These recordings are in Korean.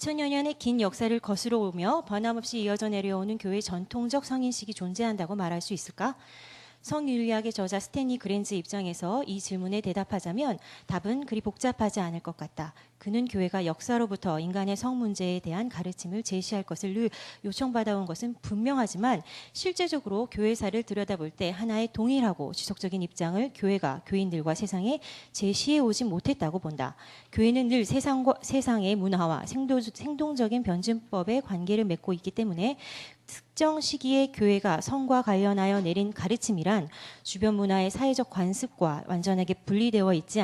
2000여 년의 긴 역사를 거스러 오며 변함없이 이어져 내려오는 교회의 전통적 성인식이 존재한다고 말할 수 있을까? 성윤리학의 저자 스탠리 그랜즈 입장에서 이 질문에 대답하자면 답은 그리 복잡하지 않을 것 같다. 그는 교회가 역사로부터 인간의 성 문제에 대한 가르침을 제시할 것을 늘 요청받아온 것은 분명하지만 실제적으로 교회사를 들여다볼 때 하나의 동일하고 지속적인 입장을 교회가 교인들과 세상에 제시해 오지 못했다고 본다. 교회는 늘 세상의 문화와 생동적인 변증법에 관계를 맺고 있기 때문에 특정 시기에 교회가 성과 관련하여 내린 가르침이란 주변 문화의 사회적 관습과 완전하게 분리되어 있지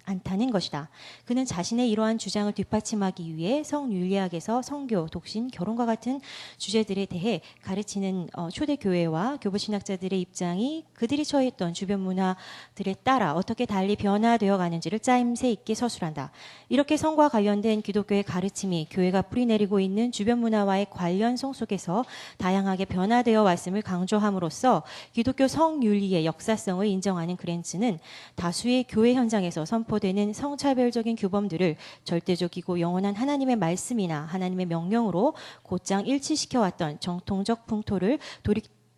않다는 것이다. 그는 자신의 이러한 주장을 뒷받침하기 위해 성윤리학에서 성교, 독신, 결혼과 같은 주제들에 대해 가르치는 초대교회와 교부신학자들의 입장이 그들이 처했던 주변 문화들에 따라 어떻게 달리 변화되어 가는지를 짜임새 있게 서술한다. 이렇게 성과 관련된 기독교의 가르침이 교회가 뿌리내리고 있는 주변 문화와의 관련성 속에서 다양하게 변화되어 왔음을 강조함으로써 기독교 성윤리의 역사성을 인정하는 그랜츠는 다수의 교회 현장에서 선포되는 성차별적인 규범들을 절대적이고 영원한 하나님의 말씀이나 하나님의 명령으로 곧장 일치시켜왔던 정통적 풍토를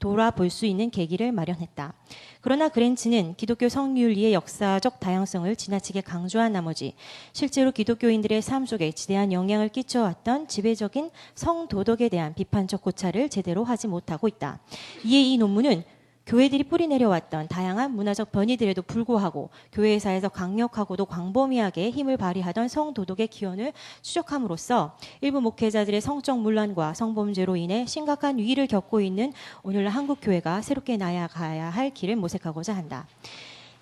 돌아볼 수 있는 계기를 마련했다. 그러나 그랜츠는 기독교 성윤리의 역사적 다양성을 지나치게 강조한 나머지 실제로 기독교인들의 삶 속에 지대한 영향을 끼쳐왔던 지배적인 성도덕에 대한 비판적 고찰을 제대로 하지 못하고 있다. 이에 이 논문은 교회들이 뿌리내려왔던 다양한 문화적 변이들에도 불구하고 교회사에서 강력하고도 광범위하게 힘을 발휘하던 성도덕의 기원을 추적함으로써 일부 목회자들의 성적 문란과 성범죄로 인해 심각한 위기를 겪고 있는 오늘날 한국교회가 새롭게 나아가야 할 길을 모색하고자 한다.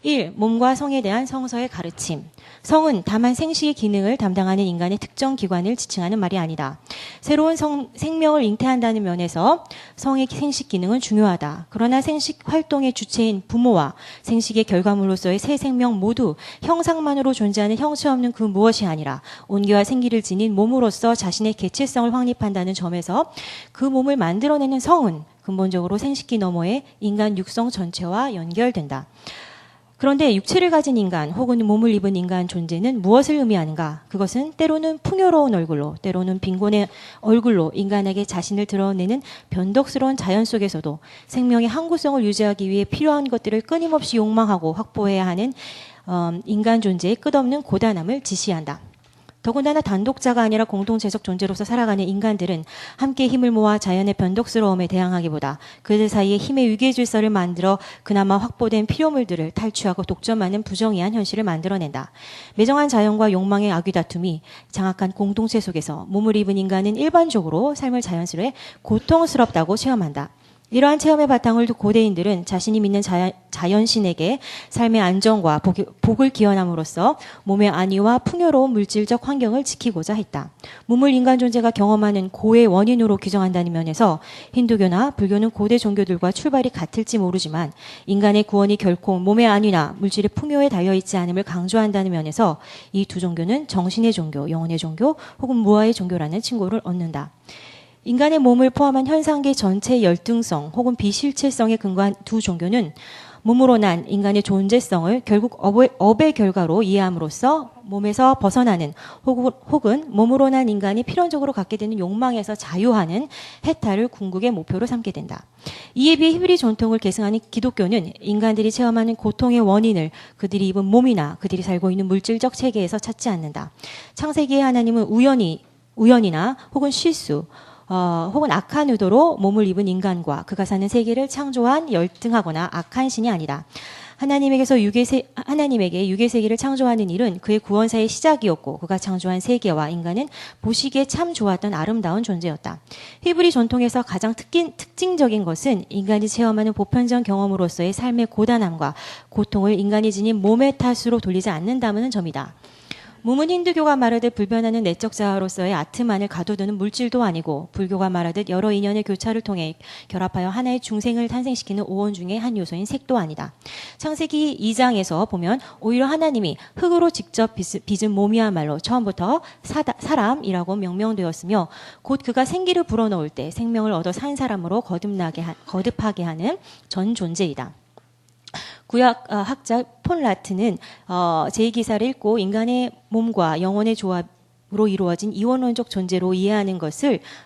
1. 몸과 성에 대한 성서의 가르침. 성은 다만 생식의 기능을 담당하는 인간의 특정 기관을 지칭하는 말이 아니다. 새로운 생명을 잉태한다는 면에서 성의 생식 기능은 중요하다. 그러나 생식 활동의 주체인 부모와 생식의 결과물로서의 새 생명 모두 형상만으로 존재하는 형체 없는 그 무엇이 아니라 온기와 생기를 지닌 몸으로서 자신의 개체성을 확립한다는 점에서 그 몸을 만들어내는 성은 근본적으로 생식기 너머의 인간 육성 전체와 연결된다. 그런데 육체를 가진 인간 혹은 몸을 입은 인간 존재는 무엇을 의미하는가? 그것은 때로는 풍요로운 얼굴로, 때로는 빈곤의 얼굴로 인간에게 자신을 드러내는 변덕스러운 자연 속에서도 생명의 항구성을 유지하기 위해 필요한 것들을 끊임없이 욕망하고 확보해야 하는 인간 존재의 끝없는 고단함을 지시한다. 더군다나 단독자가 아니라 공동체적 존재로서 살아가는 인간들은 함께 힘을 모아 자연의 변덕스러움에 대항하기보다 그들 사이에 힘의 위계질서를 만들어 그나마 확보된 피조물들을 탈취하고 독점하는 부정의한 현실을 만들어낸다. 매정한 자연과 욕망의 악귀다툼이 장악한 공동체 속에서 몸을 입은 인간은 일반적으로 삶을 자연스레 고통스럽다고 체험한다. 이러한 체험의 바탕을 둔 고대인들은 자신이 믿는 자연신에게 삶의 안정과 복을 기원함으로써 몸의 안위와 풍요로운 물질적 환경을 지키고자 했다. 몸을 인간 존재가 경험하는 고의 원인으로 규정한다는 면에서 힌두교나 불교는 고대 종교들과 출발이 같을지 모르지만 인간의 구원이 결코 몸의 안위나 물질의 풍요에 달려있지 않음을 강조한다는 면에서 이 두 종교는 정신의 종교, 영혼의 종교 혹은 무아의 종교라는 칭호를 얻는다. 인간의 몸을 포함한 현상계 전체의 열등성 혹은 비실체성에 근거한 두 종교는 몸으로 난 인간의 존재성을 결국 업의 결과로 이해함으로써 몸에서 벗어나는 혹은 몸으로 난 인간이 필연적으로 갖게 되는 욕망에서 자유하는 해탈을 궁극의 목표로 삼게 된다. 이에 비해 히브리 전통을 계승하는 기독교는 인간들이 체험하는 고통의 원인을 그들이 입은 몸이나 그들이 살고 있는 물질적 체계에서 찾지 않는다. 창세기의 하나님은 우연이나 혹은 실수 혹은 악한 의도로 몸을 입은 인간과 그가 사는 세계를 창조한 열등하거나 악한 신이 아니다. 하나님에게 육의 세계를 창조하는 일은 그의 구원사의 시작이었고 그가 창조한 세계와 인간은 보시기에 참 좋았던 아름다운 존재였다. 히브리 전통에서 가장 특징적인 것은 인간이 체험하는 보편적 경험으로서의 삶의 고단함과 고통을 인간이 지닌 몸의 탓으로 돌리지 않는다는 점이다. 몸은 힌두교가 말하듯 불변하는 내적 자아로서의 아트만을 가둬두는 물질도 아니고 불교가 말하듯 여러 인연의 교차를 통해 결합하여 하나의 중생을 탄생시키는 오원 중의 한 요소인 색도 아니다. 창세기 2장에서 보면 오히려 하나님이 흙으로 직접 빚은 몸이야말로 처음부터 사람이라고 명명되었으며 곧 그가 생기를 불어넣을 때 생명을 얻어 산 사람으로 거듭하게 하는 전 존재이다. 구약 학자 폰 라트는 제2기사를 읽고 인간의 몸과 영혼의 조합 로 이루어진 이원론적 존재로 이해하는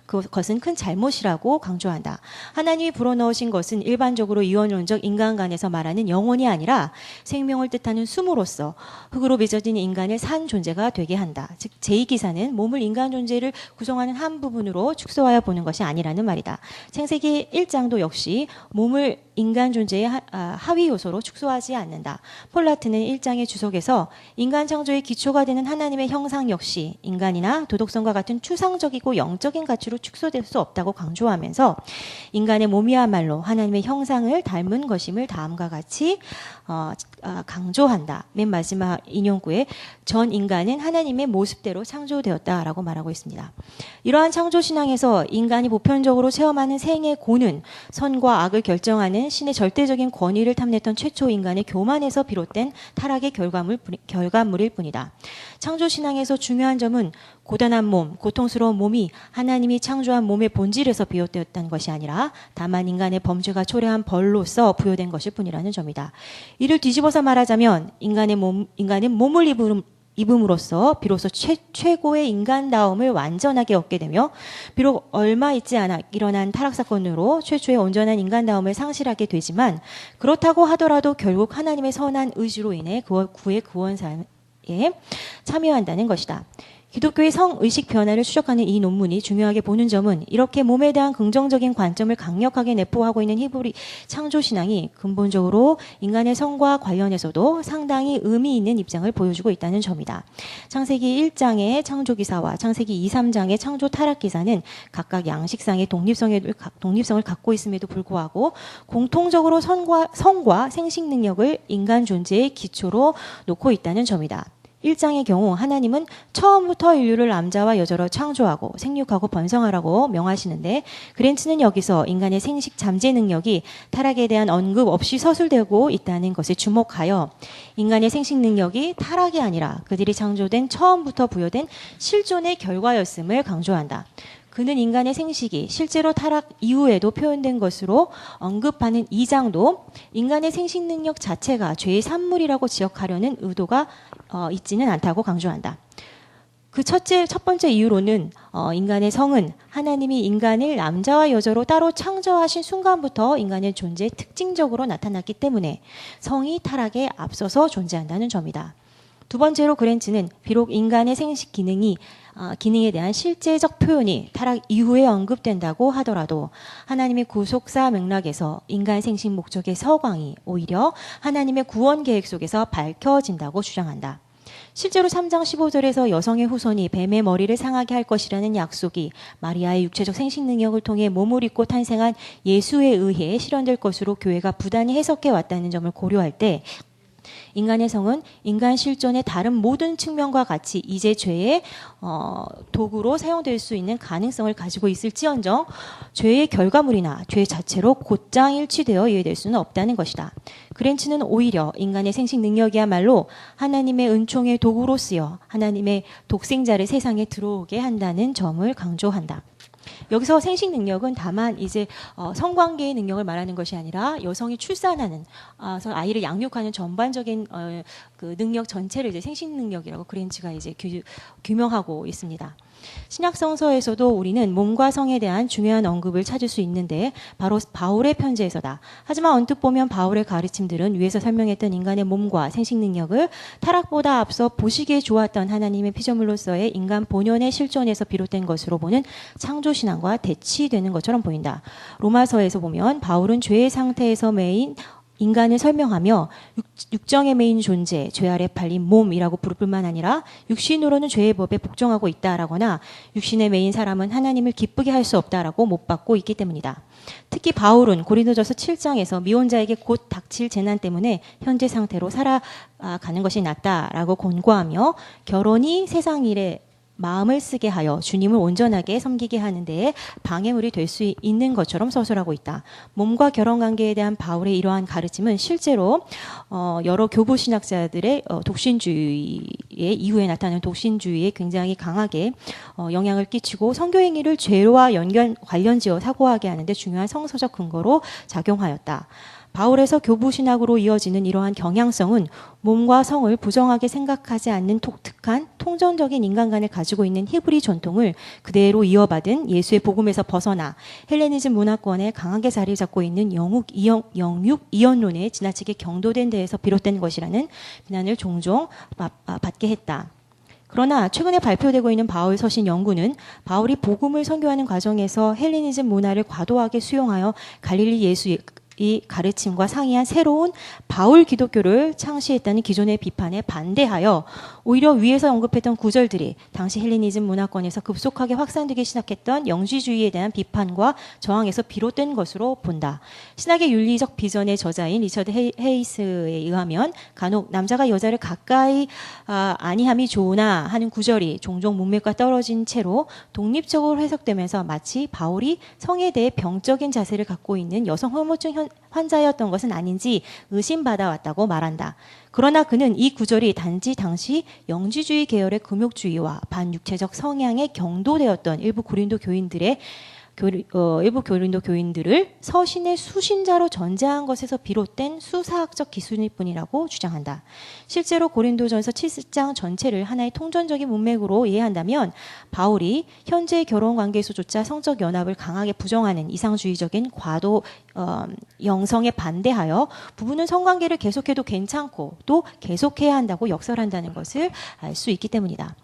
그것은 큰 잘못이라고 강조한다. 하나님이 불어넣으신 것은 일반적으로 이원론적 인간관에서 말하는 영혼이 아니라 생명을 뜻하는 숨으로써 흙으로 빚어진 인간을 산 존재가 되게 한다. 즉 제2기사는 몸을 인간 존재를 구성하는 한 부분으로 축소하여 보는 것이 아니라는 말이다. 창세기 1장도 역시 몸을 인간 존재의 하위 요소로 축소하지 않는다. 폴라트는 1장의 주석에서 인간 창조의 기초가 되는 하나님의 형상 역시 인간이나 도덕성과 같은 추상적이고 영적인 가치로 축소될 수 없다고 강조하면서 인간의 몸이야말로 하나님의 형상을 닮은 것임을 다음과 같이 강조한다. 맨 마지막 인용구에 전 인간은 하나님의 모습대로 창조되었다라고 말하고 있습니다. 이러한 창조신앙에서 인간이 보편적으로 체험하는 생의 고는 선과 악을 결정하는 신의 절대적인 권위를 탐냈던 최초 인간의 교만에서 비롯된 타락의 결과물일 뿐이다. 창조신앙에서 중요한 점은 고단한 몸, 고통스러운 몸이 하나님이 창조한 몸의 본질에서 비롯되었다는 것이 아니라 다만 인간의 범죄가 초래한 벌로서 부여된 것일 뿐이라는 점이다. 이를 뒤집어서 말하자면 인간은 몸을 입음으로써 비로소 최고의 인간다움을 완전하게 얻게 되며 비록 얼마 있지 않아 일어난 타락사건으로 최초의 온전한 인간다움을 상실하게 되지만 그렇다고 하더라도 결국 하나님의 선한 의지로 인해 그의 구원사에 참여한다는 것이다. 기독교의 성의식 변화를 추적하는 이 논문이 중요하게 보는 점은 이렇게 몸에 대한 긍정적인 관점을 강력하게 내포하고 있는 히브리 창조신앙이 근본적으로 인간의 성과 관련해서도 상당히 의미 있는 입장을 보여주고 있다는 점이다. 창세기 1장의 창조기사와 창세기 2, 3장의 창조 타락기사는 각각 양식상의 독립성을 갖고 있음에도 불구하고 공통적으로 성과 생식 능력을 인간 존재의 기초로 놓고 있다는 점이다. 1장의 경우 하나님은 처음부터 인류를 남자와 여자로 창조하고 생육하고 번성하라고 명하시는데 그랜츠는 여기서 인간의 생식 잠재 능력이 타락에 대한 언급 없이 서술되고 있다는 것에 주목하여 인간의 생식 능력이 타락이 아니라 그들이 창조된 처음부터 부여된 실존의 결과였음을 강조한다. 그는 인간의 생식이 실제로 타락 이후에도 표현된 것으로 언급하는 2장도 인간의 생식 능력 자체가 죄의 산물이라고 지적하려는 의도가 있지는 않다고 강조한다. 그 첫 번째 이유로는 인간의 성은 하나님이 인간을 남자와 여자로 따로 창조하신 순간부터 인간의 존재에 특징적으로 나타났기 때문에 성이 타락에 앞서서 존재한다는 점이다. 두 번째로 그랜츠는 비록 인간의 생식 기능에 대한 실제적 표현이 타락 이후에 언급된다고 하더라도 하나님의 구속사 맥락에서 인간 생식 목적의 서광이 오히려 하나님의 구원 계획 속에서 밝혀진다고 주장한다. 실제로 3장 15절에서 여성의 후손이 뱀의 머리를 상하게 할 것이라는 약속이 마리아의 육체적 생식 능력을 통해 몸을 입고 탄생한 예수에 의해 실현될 것으로 교회가 부단히 해석해 왔다는 점을 고려할 때 인간의 성은 인간 실존의 다른 모든 측면과 같이 이제 죄의 도구로 사용될 수 있는 가능성을 가지고 있을지언정 죄의 결과물이나 죄 자체로 곧장 일치되어 이해될 수는 없다는 것이다. 그랜츠는 오히려 인간의 생식 능력이야말로 하나님의 은총의 도구로 쓰여 하나님의 독생자를 세상에 들어오게 한다는 점을 강조한다. 여기서 생식 능력은 다만 이제 성관계의 능력을 말하는 것이 아니라 여성이 출산하는 아이를 양육하는 전반적인 그 능력 전체를 이제 생식 능력이라고 그랜츠가 이제 규명하고 있습니다. 신약 성서에서도 우리는 몸과 성에 대한 중요한 언급을 찾을 수 있는데 바로 바울의 편지에서다. 하지만 언뜻 보면 바울의 가르침들은 위에서 설명했던 인간의 몸과 생식 능력을 타락보다 앞서 보시기에 좋았던 하나님의 피조물로서의 인간 본연의 실존에서 비롯된 것으로 보는 창조신앙과 대치되는 것처럼 보인다. 로마서에서 보면 바울은 죄의 상태에서 매인 인간을 설명하며 육정의 메인 존재, 죄 아래 팔린 몸이라고 부를 뿐만 아니라 육신으로는 죄의 법에 복종하고 있다라거나 육신의 메인 사람은 하나님을 기쁘게 할 수 없다라고 못 받고 있기 때문이다. 특히 바울은 고린도전서 7장에서 미혼자에게 곧 닥칠 재난 때문에 현재 상태로 살아가는 것이 낫다라고 권고하며 결혼이 세상 일에 마음을 쓰게 하여 주님을 온전하게 섬기게 하는 데에 방해물이 될 수 있는 것처럼 서술하고 있다. 몸과 결혼관계에 대한 바울의 이러한 가르침은 실제로 여러 교부 신학자들의 독신주의의 이후에 나타나는 독신주의에 굉장히 강하게 영향을 끼치고 성교행위를 죄와 관련지어 사고하게 하는 데 중요한 성서적 근거로 작용하였다. 바울에서 교부 신학으로 이어지는 이러한 경향성은 몸과 성을 부정하게 생각하지 않는 독특한 통전적인 인간관을 가지고 있는 히브리 전통을 그대로 이어받은 예수의 복음에서 벗어나 헬레니즘 문화권에 강하게 자리 잡고 있는 영육 이언론에 지나치게 경도된 데에서 비롯된 것이라는 비난을 종종 받게 했다. 그러나 최근에 발표되고 있는 바울 서신 연구는 바울이 복음을 선교하는 과정에서 헬레니즘 문화를 과도하게 수용하여 갈릴리 예수의 가르침과 상이한 새로운 바울 기독교를 창시했다는 기존의 비판에 반대하여 오히려 위에서 언급했던 구절들이 당시 헬레니즘 문화권에서 급속하게 확산되기 시작했던 영지주의에 대한 비판과 저항에서 비롯된 것으로 본다. 신학의 윤리적 비전의 저자인 리처드 헤이스에 의하면 간혹 남자가 여자를 가까이 아니함이 좋으나 하는 구절이 종종 문맥과 떨어진 채로 독립적으로 해석되면서 마치 바울이 성에 대해 병적인 자세를 갖고 있는 여성 혐오증 환자였던 것은 아닌지 의심받아왔다고 말한다. 그러나 그는 이 구절이 단지 당시 영지주의 계열의 금욕주의와 반육체적 성향에 경도되었던 일부 고린도 교인들을 서신의 수신자로 전제한 것에서 비롯된 수사학적 기술일 뿐이라고 주장한다. 실제로 고린도전서 7장 전체를 하나의 통전적인 문맥으로 이해한다면 바울이 현재의 결혼 관계에서조차 성적 연합을 강하게 부정하는 이상주의적인 과도 영성에 반대하여 부부는 성관계를 계속해도 괜찮고 또 계속해야 한다고 역설한다는 것을 알 수 있기 때문이다.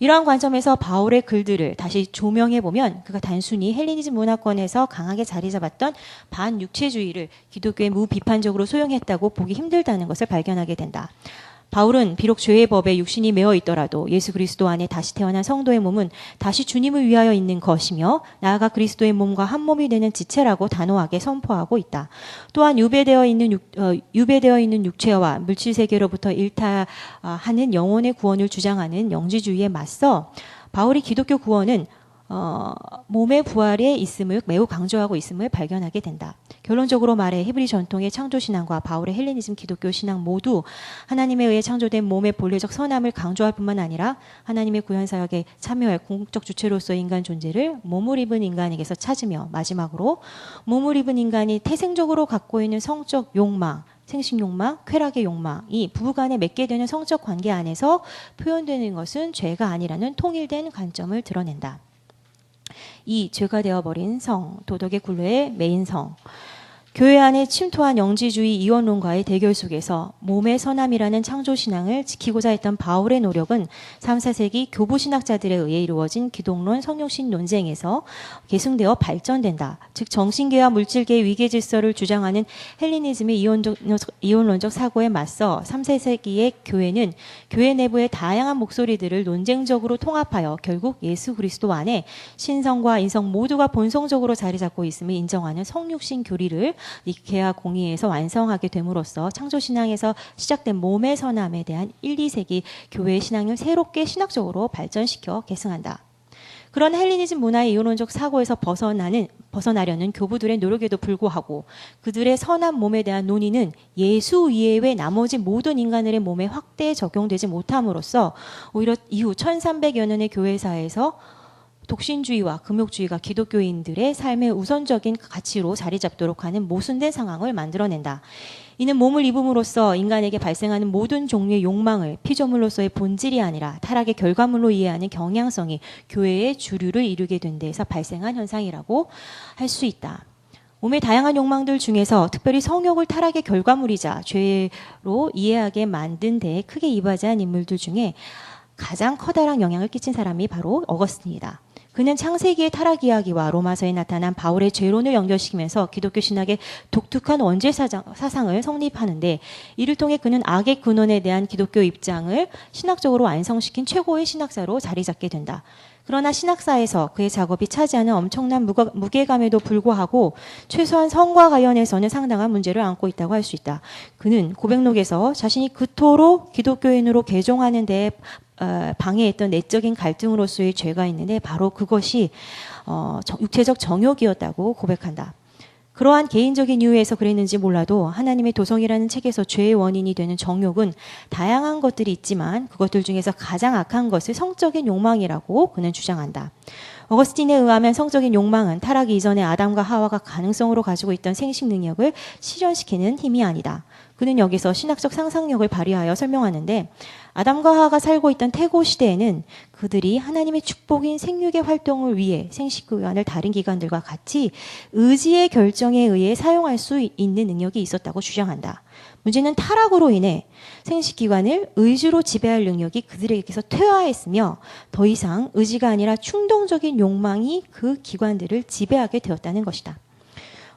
이러한 관점에서 바울의 글들을 다시 조명해보면 그가 단순히 헬레니즘 문화권에서 강하게 자리 잡았던 반육체주의를 기독교에 무비판적으로 소용했다고 보기 힘들다는 것을 발견하게 된다. 바울은 비록 죄의 법에 육신이 매어 있더라도 예수 그리스도 안에 다시 태어난 성도의 몸은 다시 주님을 위하여 있는 것이며 나아가 그리스도의 몸과 한 몸이 되는 지체라고 단호하게 선포하고 있다. 또한 유배되어 있는 육체와 물질 세계로부터 일타하는 영혼의 구원을 주장하는 영지주의에 맞서 바울이 기독교 구원은 몸의 부활에 있음을 매우 강조하고 있음을 발견하게 된다. 결론적으로 말해 히브리 전통의 창조신앙과 바울의 헬레니즘 기독교 신앙 모두 하나님에 의해 창조된 몸의 본래적 선함을 강조할 뿐만 아니라 하나님의 구현사역에 참여할 궁극적 주체로서의 인간 존재를 몸을 입은 인간에게서 찾으며 마지막으로 몸을 입은 인간이 태생적으로 갖고 있는 성적 욕망, 생식욕망, 쾌락의 욕망이 부부간에 맺게 되는 성적 관계 안에서 표현되는 것은 죄가 아니라는 통일된 관점을 드러낸다. 이 죄가 되어버린 성, 도덕의 굴레의 메인 성. 교회 안에 침투한 영지주의 이원론과의 대결 속에서 몸의 선함이라는 창조신앙을 지키고자 했던 바울의 노력은 3, 4세기 교부신학자들에 의해 이루어진 기독론 성육신 논쟁에서 계승되어 발전된다. 즉 정신계와 물질계의 위계질서를 주장하는 헬레니즘의 이원론적 사고에 맞서 3, 4세기의 교회는 교회 내부의 다양한 목소리들을 논쟁적으로 통합하여 결국 예수 그리스도 안에 신성과 인성 모두가 본성적으로 자리 잡고 있음을 인정하는 성육신 교리를 니케아 공의에서 완성하게 됨으로써 창조신앙에서 시작된 몸의 선함에 대한 1, 2세기 교회의 신앙을 새롭게 신학적으로 발전시켜 계승한다. 그런 헬레니즘 문화의 이론적 사고에서 벗어나려는 교부들의 노력에도 불구하고 그들의 선한 몸에 대한 논의는 예수 이외의 나머지 모든 인간들의 몸에 확대 적용되지 못함으로써 오히려 이후 1300여 년의 교회사에서 독신주의와 금욕주의가 기독교인들의 삶의 우선적인 가치로 자리 잡도록 하는 모순된 상황을 만들어낸다. 이는 몸을 입음으로써 인간에게 발생하는 모든 종류의 욕망을 피조물로서의 본질이 아니라 타락의 결과물로 이해하는 경향성이 교회의 주류를 이루게 된 데에서 발생한 현상이라고 할 수 있다. 몸의 다양한 욕망들 중에서 특별히 성욕을 타락의 결과물이자 죄로 이해하게 만든 데에 크게 이바지한 인물들 중에 가장 커다란 영향을 끼친 사람이 바로 어거스틴이다. 그는 창세기의 타락 이야기와 로마서에 나타난 바울의 죄론을 연결시키면서 기독교 신학의 독특한 원죄 사상을 성립하는데 이를 통해 그는 악의 근원에 대한 기독교 입장을 신학적으로 완성시킨 최고의 신학자로 자리 잡게 된다. 그러나 신학사에서 그의 작업이 차지하는 엄청난 무게감에도 불구하고 최소한 성과 관련해서는 상당한 문제를 안고 있다고 할 수 있다. 그는 고백록에서 자신이 그토록 기독교인으로 개종하는 데 방해했던 내적인 갈등으로서의 죄가 있는데 바로 그것이 육체적 정욕이었다고 고백한다. 그러한 개인적인 이유에서 그랬는지 몰라도 하나님의 도성이라는 책에서 죄의 원인이 되는 정욕은 다양한 것들이 있지만 그것들 중에서 가장 악한 것을 성적인 욕망이라고 그는 주장한다. 어거스틴에 의하면 성적인 욕망은 타락 이전에 아담과 하와가 가능성으로 가지고 있던 생식 능력을 실현시키는 힘이 아니다. 그는 여기서 신학적 상상력을 발휘하여 설명하는데 아담과 하와가 살고 있던 태고 시대에는 그들이 하나님의 축복인 생육의 활동을 위해 생식기관을 다른 기관들과 같이 의지의 결정에 의해 사용할 수 있는 능력이 있었다고 주장한다. 문제는 타락으로 인해 생식기관을 의지로 지배할 능력이 그들에게서 퇴화했으며 더 이상 의지가 아니라 충동적인 욕망이 그 기관들을 지배하게 되었다는 것이다.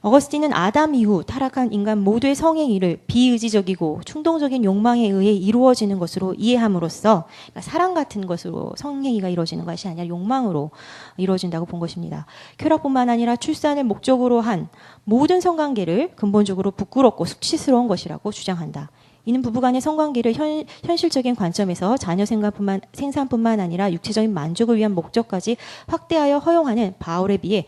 어거스틴은 아담 이후 타락한 인간 모두의 성행위를 비의지적이고 충동적인 욕망에 의해 이루어지는 것으로 이해함으로써 그러니까 사랑 같은 것으로 성행위가 이루어지는 것이 아니라 욕망으로 이루어진다고 본 것입니다. 쾌락뿐만 아니라 출산을 목적으로 한 모든 성관계를 근본적으로 부끄럽고 수치스러운 것이라고 주장한다. 이는 부부간의 성관계를 현실적인 관점에서 자녀 생산뿐만 아니라 육체적인 만족을 위한 목적까지 확대하여 허용하는 바울에 비해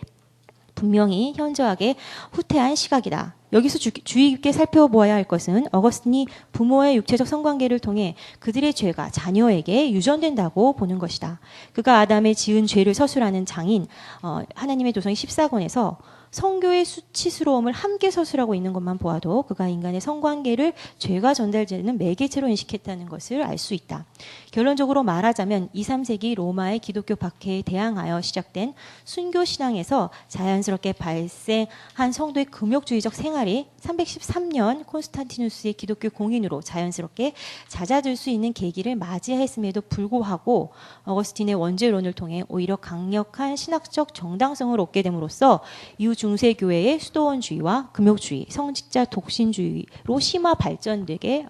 분명히 현저하게 후퇴한 시각이다. 여기서 주의 깊게 살펴보아야 할 것은 어거스틴이 부모의 육체적 성관계를 통해 그들의 죄가 자녀에게 유전된다고 보는 것이다. 그가 아담의 지은 죄를 서술하는 장인 하나님의 도성 14권에서 성교의 수치스러움을 함께 서술하고 있는 것만 보아도 그가 인간의 성관계를 죄가 전달되는 매개체로 인식했다는 것을 알 수 있다. 결론적으로 말하자면 2, 3세기 로마의 기독교 박해에 대항하여 시작된 순교 신앙에서 자연스럽게 발생한 성도의 금욕주의적 생활이 313년 콘스탄티누스의 기독교 공인으로 자연스럽게 잦아들 수 있는 계기를 맞이했음에도 불구하고 어거스틴의 원죄론을 통해 오히려 강력한 신학적 정당성을 얻게 됨으로써 이후 중세교회의 수도원주의와 금욕주의, 성직자 독신주의로 심화 발전되게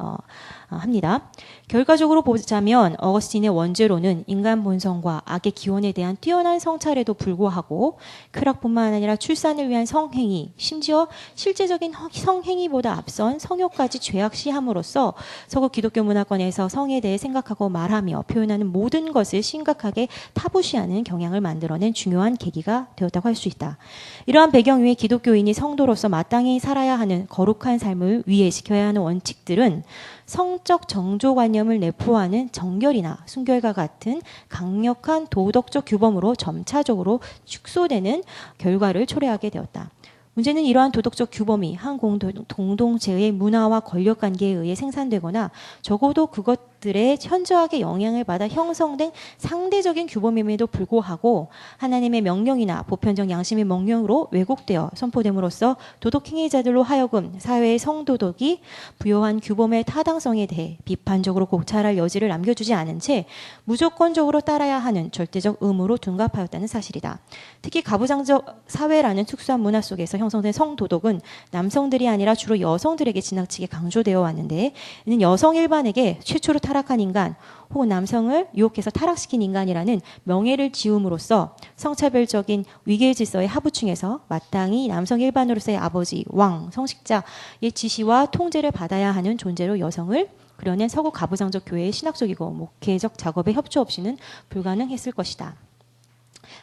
합니다. 결과적으로 보자면 어거스틴의 원죄론은 인간 본성과 악의 기원에 대한 뛰어난 성찰에도 불구하고 쾌락뿐만 아니라 출산을 위한 성행위, 심지어 실제적인 성행위보다 앞선 성욕까지 죄악시함으로써 서구 기독교 문화권에서 성에 대해 생각하고 말하며 표현하는 모든 것을 심각하게 타부시하는 경향을 만들어낸 중요한 계기가 되었다고 할 수 있다. 이러한 배경 위에 기독교인이 성도로서 마땅히 살아야 하는 거룩한 삶을 위해 지켜야 하는 원칙들은 성적 정조관념을 내포하는 정결이나 순결과 같은 강력한 도덕적 규범으로 점차적으로 축소되는 결과를 초래하게 되었다. 문제는 이러한 도덕적 규범이 한 공동체의 문화와 권력관계에 의해 생산되거나 적어도 그것들의 현저하게 영향을 받아 형성된 상대적인 규범임에도 불구하고 하나님의 명령이나 보편적 양심의 명령으로 왜곡되어 선포됨으로써 도덕행위자들로 하여금 사회의 성도덕이 부여한 규범의 타당성에 대해 비판적으로 고찰할 여지를 남겨주지 않은 채 무조건적으로 따라야 하는 절대적 의무로 둔갑하였다는 사실이다. 특히 가부장적 사회라는 특수한 문화 속에서 형성된 성도덕은 남성들이 아니라 주로 여성들에게 지나치게 강조되어 왔는데 이는 여성 일반에게 최초로 타락한 인간 혹은 남성을 유혹해서 타락시킨 인간이라는 명예를 지음으로써 성차별적인 위계 질서의 하부층에서 마땅히 남성 일반으로서의 아버지, 왕, 성직자의 지시와 통제를 받아야 하는 존재로 여성을 그려낸 서구 가부장적 교회의 신학적이고 목회적 작업에 협조 없이는 불가능했을 것이다.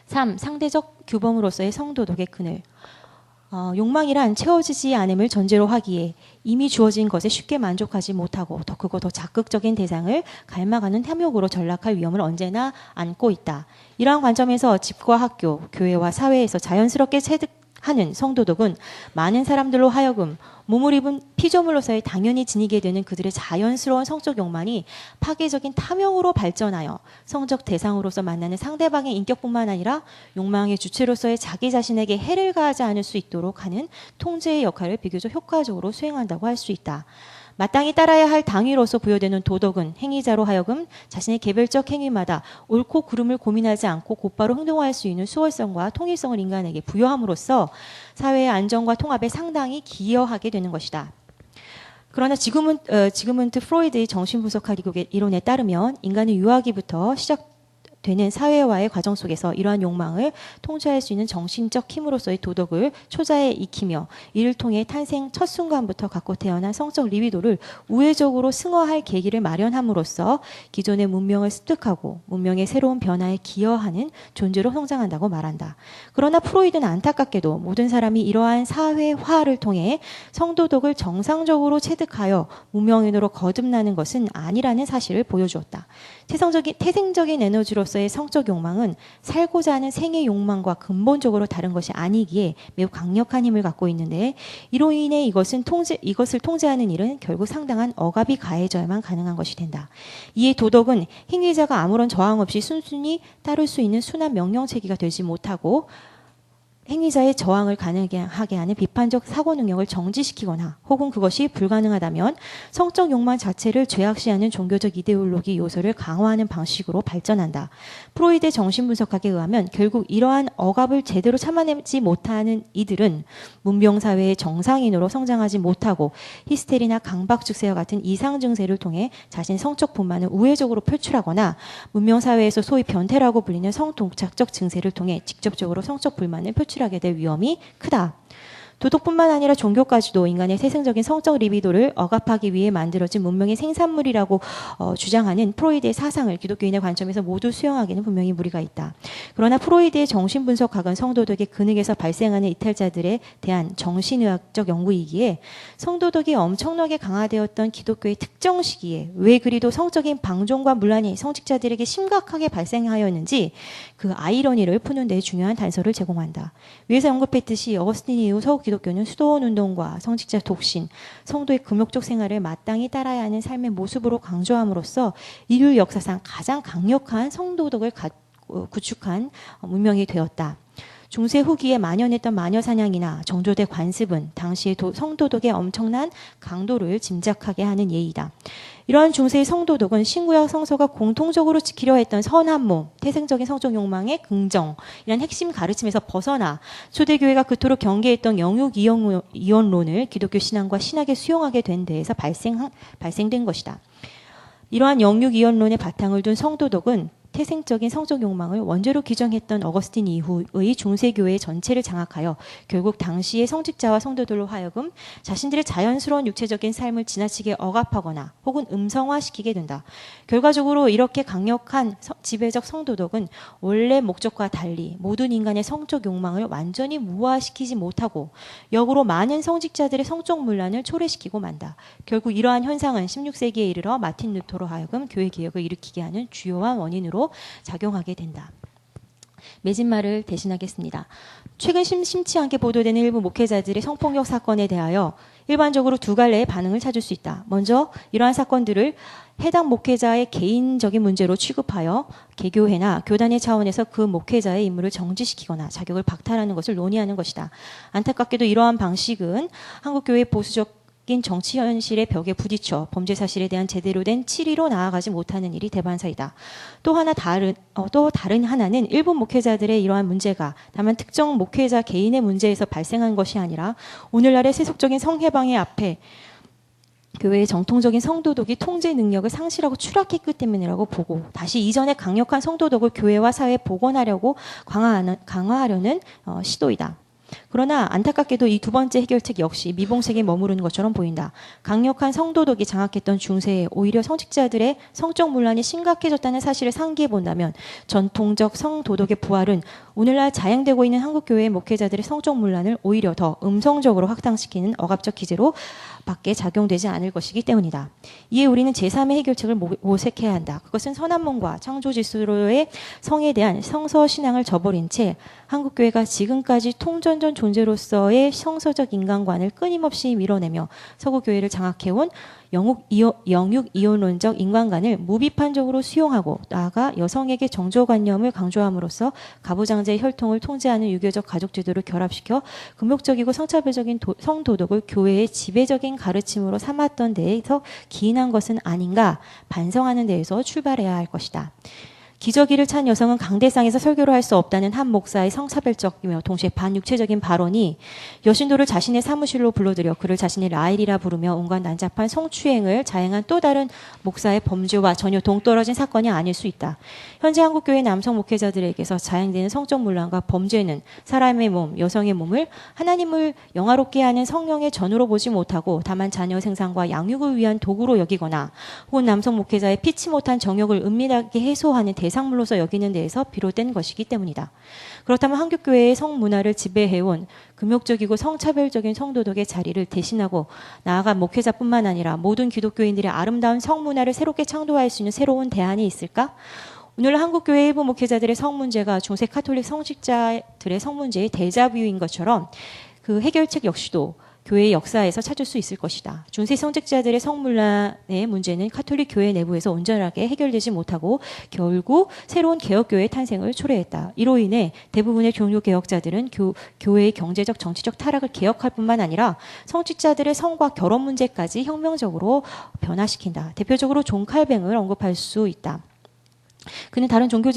3. 상대적 규범으로서의 성도덕의 그늘. 욕망이란 채워지지 않음을 전제로 하기에 이미 주어진 것에 쉽게 만족하지 못하고 더 크고 더 자극적인 대상을 갈망하는 탐욕으로 전락할 위험을 언제나 안고 있다. 이러한 관점에서 집과 학교, 교회와 사회에서 자연스럽게 체득하는 성도덕은 많은 사람들로 하여금 몸을 입은 피조물로서의 당연히 지니게 되는 그들의 자연스러운 성적 욕망이 파괴적인 탐욕으로 발전하여 성적 대상으로서 만나는 상대방의 인격뿐만 아니라 욕망의 주체로서의 자기 자신에게 해를 가하지 않을 수 있도록 하는 통제의 역할을 비교적 효과적으로 수행한다고 할 수 있다. 마땅히 따라야 할 당위로서 부여되는 도덕은 행위자로 하여금 자신의 개별적 행위마다 옳고 그름을 고민하지 않고 곧바로 행동할 수 있는 수월성과 통일성을 인간에게 부여함으로써 사회의 안정과 통합에 상당히 기여하게 되는 것이다. 그러나 지그문트 프로이드의 정신분석학 이론에 따르면 인간은 유아기부터 시작되는 사회화의 과정 속에서 이러한 욕망을 통제할 수 있는 정신적 힘으로서의 도덕을 초자에 익히며 이를 통해 탄생 첫 순간부터 갖고 태어난 성적 리비도를 우회적으로 승화할 계기를 마련함으로써 기존의 문명을 습득하고 문명의 새로운 변화에 기여하는 존재로 성장한다고 말한다. 그러나 프로이드는 안타깝게도 모든 사람이 이러한 사회화를 통해 성도덕을 정상적으로 체득하여 문명인으로 거듭나는 것은 아니라는 사실을 보여주었다. 태생적인 에너지로서 존재로서의 성적 욕망은 살고자 하는 생의 욕망과 근본적으로 다른 것이 아니기에 매우 강력한 힘을 갖고 있는데, 이로 인해 이것을 통제하는 일은 결국 상당한 억압이 가해져야만 가능한 것이 된다. 이에 도덕은 행위자가 아무런 저항 없이 순순히 따를 수 있는 순한 명령체계가 되지 못하고, 행위자의 저항을 가능하게 하는 비판적 사고 능력을 정지시키거나 혹은 그것이 불가능하다면 성적 욕망 자체를 죄악시하는 종교적 이데올로기 요소를 강화하는 방식으로 발전한다. 프로이드의 정신분석학에 의하면 결국 이러한 억압을 제대로 참아내지 못하는 이들은 문명사회의 정상인으로 성장하지 못하고 히스테리나 강박 증세와 같은 이상 증세를 통해 자신의 성적 분만을 우회적으로 표출하거나 문명사회에서 소위 변태라고 불리는 성동착적 증세를 통해 직접적으로 성적 불만을 표출하게 될 위험이 크다. 도덕뿐만 아니라 종교까지도 인간의 태생적인 성적 리비도를 억압하기 위해 만들어진 문명의 생산물이라고 주장하는 프로이드의 사상을 기독교인의 관점에서 모두 수용하기는 분명히 무리가 있다. 그러나 프로이드의 정신분석학은 성도덕의 근육에서 발생하는 이탈자들에 대한 정신의학적 연구이기에 성도덕이 엄청나게 강화되었던 기독교의 특정 시기에 왜 그리도 성적인 방종과 문란이 성직자들에게 심각하게 발생하였는지 그 아이러니를 푸는 데 중요한 단서를 제공한다. 위에서 언급했듯이 어거스틴 이후 서구 기독교는 수도원 운동과 성직자 독신, 성도의 금욕적 생활을 마땅히 따라야 하는 삶의 모습으로 강조함으로써 인류 역사상 가장 강력한 성도덕을 구축한 문명이 되었다. 중세 후기에 만연했던 마녀사냥이나 정조대 관습은 당시의 성도덕의 엄청난 강도를 짐작하게 하는 예이다. 이러한 중세의 성도덕은 신구약 성서가 공통적으로 지키려 했던 선한 몸, 태생적인 성적 욕망의 긍정, 이런 핵심 가르침에서 벗어나 초대교회가 그토록 경계했던 영육이혼론을 기독교 신앙과 신학에 수용하게 된 데에서 발생된 것이다. 이러한 영육이혼론의 바탕을 둔 성도덕은 태생적인 성적 욕망을 원죄로 규정했던 어거스틴 이후의 중세교회 전체를 장악하여 결국 당시의 성직자와 성도들로 하여금 자신들의 자연스러운 육체적인 삶을 지나치게 억압하거나 혹은 음성화시키게 된다. 결과적으로 이렇게 강력한 지배적 성도덕은 원래 목적과 달리 모든 인간의 성적 욕망을 완전히 무화시키지 못하고 역으로 많은 성직자들의 성적 문란을 초래시키고 만다. 결국 이러한 현상은 16세기에 이르러 마틴 루터로 하여금 교회 개혁을 일으키게 하는 주요한 원인으로 작용하게 된다. 매진말을 대신하겠습니다. 최근 심치 않게 보도되는 일부 목회자들의 성폭력 사건에 대하여 일반적으로 두 갈래의 반응을 찾을 수 있다. 먼저 이러한 사건들을 해당 목회자의 개인적인 문제로 취급하여 개교회나 교단의 차원에서 그 목회자의 임무를 정지시키거나 자격을 박탈하는 것을 논의하는 것이다. 안타깝게도 이러한 방식은 한국교회의 보수적 정치 현실의 벽에 부딪혀 범죄 사실에 대한 제대로 된 치리로 나아가지 못하는 일이 대반사이다. 또 다른 하나는 일본 목회자들의 이러한 문제가 다만 특정 목회자 개인의 문제에서 발생한 것이 아니라 오늘날의 세속적인 성해방의 앞에 교회의 정통적인 성도덕이 통제 능력을 상실하고 추락했기 때문이라고 보고 다시 이전의 강력한 성도덕을 교회와 사회에 복원하려고 강화하려는 시도이다. 그러나 안타깝게도 이 두 번째 해결책 역시 미봉책에 머무르는 것처럼 보인다. 강력한 성도덕이 장악했던 중세에 오히려 성직자들의 성적 문란이 심각해졌다는 사실을 상기해 본다면 전통적 성도덕의 부활은 오늘날 자행되고 있는 한국교회의 목회자들의 성적 문란을 오히려 더 음성적으로 확산시키는 억압적 기제로 밖에 작용되지 않을 것이기 때문이다. 이에 우리는 제3의 해결책을 모색해야 한다. 그것은 선한 몸과 창조 질서로의 성에 대한 성서 신앙을 저버린 채 한국교회가 지금까지 통전전 존재로서의 성서적 인간관을 끊임없이 밀어내며 서구교회를 장악해온 영육이혼론적 인간관을 무비판적으로 수용하고 나아가 여성에게 정조관념을 강조함으로써 가부장제의 혈통을 통제하는 유교적 가족제도를 결합시켜 금욕적이고 성차별적인 성도덕을 교회의 지배적인 가르침으로 삼았던 데에서 기인한 것은 아닌가 반성하는 데에서 출발해야 할 것이다. 기저귀를 찬 여성은 강대상에서 설교를 할 수 없다는 한 목사의 성차별적이며 동시에 반육체적인 발언이 여신도를 자신의 사무실로 불러들여 그를 자신의 라일이라 부르며 온갖 난잡한 성추행을 자행한 또 다른 목사의 범죄와 전혀 동떨어진 사건이 아닐 수 있다. 현재 한국교회 남성 목회자들에게서 자행되는 성적 문란과 범죄는 사람의 몸, 여성의 몸을 하나님을 영화롭게 하는 성령의 전으로 보지 못하고 다만 자녀 생산과 양육을 위한 도구로 여기거나 혹은 남성 목회자의 피치 못한 정욕을 은밀하게 해소하는 대상물로서 여기는 데에서 비롯된 것이기 때문이다. 그렇다면 한국교회의 성문화를 지배해온 금욕적이고 성차별적인 성도덕의 자리를 대신하고 나아가 목회자뿐만 아니라 모든 기독교인들의 아름다운 성문화를 새롭게 창조할 수 있는 새로운 대안이 있을까? 오늘 한국교회 일부 목회자들의 성 문제가 중세 카톨릭 성직자들의 성 문제의 데자뷰인 것처럼 그 해결책 역시도 교회의 역사에서 찾을 수 있을 것이다. 중세 성직자들의 성문란의 문제는 카톨릭 교회 내부에서 온전하게 해결되지 못하고 결국 새로운 개혁교회의 탄생을 초래했다. 이로 인해 대부분의 종교 개혁자들은 교회의 경제적 정치적 타락을 개혁할 뿐만 아니라 성직자들의 성과 결혼 문제까지 혁명적으로 변화시킨다. 대표적으로 존 칼뱅을 언급할 수 있다. 그는 다른 종교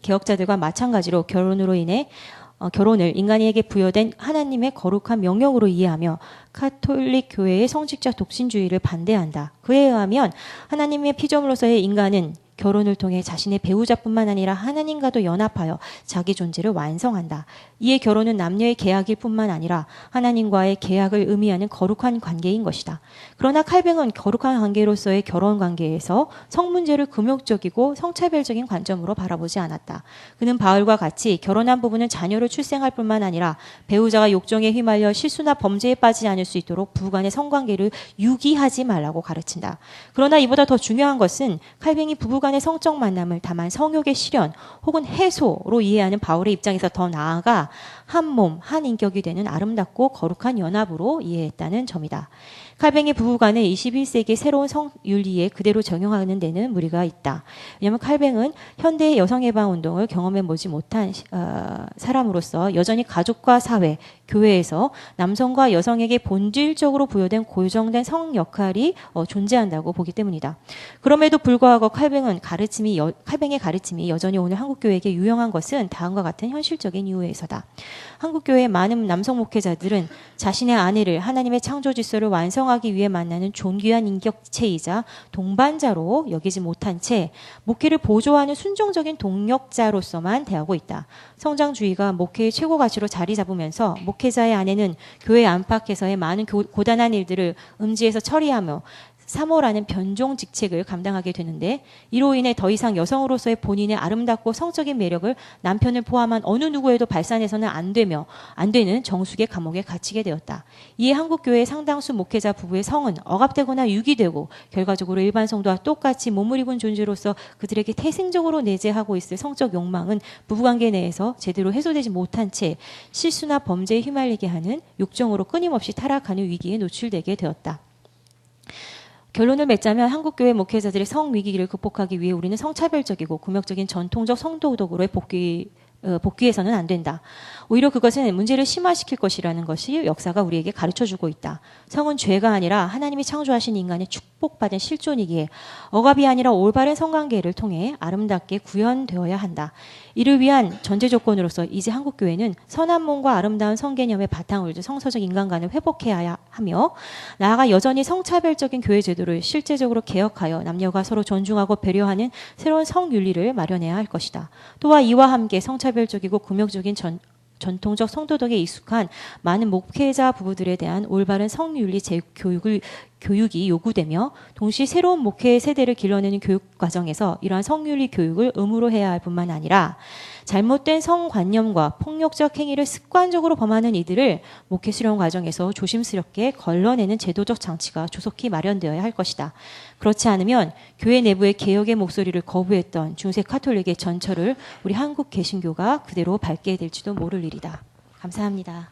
개혁자들과 마찬가지로 결혼을 인간에게 부여된 하나님의 거룩한 명령으로 이해하며 카톨릭 교회의 성직자 독신주의를 반대한다. 그에 의하면 하나님의 피조물로서의 인간은 결혼을 통해 자신의 배우자뿐만 아니라 하나님과도 연합하여 자기 존재를 완성한다. 이에 결혼은 남녀의 계약일 뿐만 아니라 하나님과의 계약을 의미하는 거룩한 관계인 것이다. 그러나 칼뱅은 거룩한 관계로서의 결혼 관계에서 성 문제를 금욕적이고 성차별적인 관점으로 바라보지 않았다. 그는 바울과 같이 결혼한 부부는 자녀를 출생할 뿐만 아니라 배우자가 욕정에 휘말려 실수나 범죄에 빠지지 않을 수 있도록 부부간의 성관계를 유기하지 말라고 가르친다. 그러나 이보다 더 중요한 것은 칼뱅이 부부간의 성적 만남을 다만 성욕의 실현 혹은 해소로 이해하는 바울의 입장에서 더 나아가 한 몸, 한 인격이 되는 아름답고 거룩한 연합으로 이해했다는 점이다. 칼뱅의 부부간의 21세기의 새로운 성윤리에 그대로 적용하는 데는 무리가 있다. 왜냐하면 칼뱅은 현대의 여성해방운동을 경험해보지 못한 사람으로서 여전히 가족과 사회, 교회에서 남성과 여성에게 본질적으로 부여된 고정된 성 역할이 존재한다고 보기 때문이다. 그럼에도 불구하고 칼뱅의 가르침이 여전히 오늘 한국교회에게 유용한 것은 다음과 같은 현실적인 이유에서다. 한국교회의 많은 남성 목회자들은 자신의 아내를 하나님의 창조 질서를 완성하기 위해 만나는 존귀한 인격체이자 동반자로 여기지 못한 채 목회를 보조하는 순종적인 동력자로서만 대하고 있다. 성장주의가 목회의 최고 가치로 자리 잡으면서 목회자의 아내는 교회 안팎에서의 많은 고단한 일들을 음지에서 처리하며 사모라는 변종 직책을 감당하게 되는데 이로 인해 더 이상 여성으로서의 본인의 아름답고 성적인 매력을 남편을 포함한 어느 누구에도 발산해서는 안 되는 정숙의 감옥에 갇히게 되었다. 이에 한국교회의 상당수 목회자 부부의 성은 억압되거나 유기되고 결과적으로 일반 성도와 똑같이 몸을 입은 존재로서 그들에게 태생적으로 내재하고 있을 성적 욕망은 부부관계 내에서 제대로 해소되지 못한 채 실수나 범죄에 휘말리게 하는 욕정으로 끊임없이 타락하는 위기에 노출되게 되었다. 결론을 맺자면 한국교회 목회자들의 성위기를 극복하기 위해 우리는 성차별적이고 굴욕적인 전통적 성도덕으로의 복귀해서는 안 된다. 오히려 그것은 문제를 심화시킬 것이라는 것이 역사가 우리에게 가르쳐주고 있다. 성은 죄가 아니라 하나님이 창조하신 인간의 축복받은 실존이기에 억압이 아니라 올바른 성관계를 통해 아름답게 구현되어야 한다. 이를 위한 전제 조건으로서 이제 한국교회는 선한 몸과 아름다운 성개념의 바탕을 둔 성서적 인간관을 회복해야 하며 나아가 여전히 성차별적인 교회 제도를 실제적으로 개혁하여 남녀가 서로 존중하고 배려하는 새로운 성윤리를 마련해야 할 것이다. 또한 이와 함께 성차별적이고 금욕적인 전통적 성도덕에 익숙한 많은 목회자 부부들에 대한 올바른 성윤리 교육이 요구되며 동시에 새로운 목회 세대를 길러내는 교육 과정에서 이러한 성윤리 교육을 의무로 해야 할 뿐만 아니라 잘못된 성관념과 폭력적 행위를 습관적으로 범하는 이들을 목회 수련 과정에서 조심스럽게 걸러내는 제도적 장치가 조속히 마련되어야 할 것이다. 그렇지 않으면 교회 내부의 개혁의 목소리를 거부했던 중세 카톨릭의 전철을 우리 한국 개신교가 그대로 밟게 될지도 모를 일이다. 감사합니다.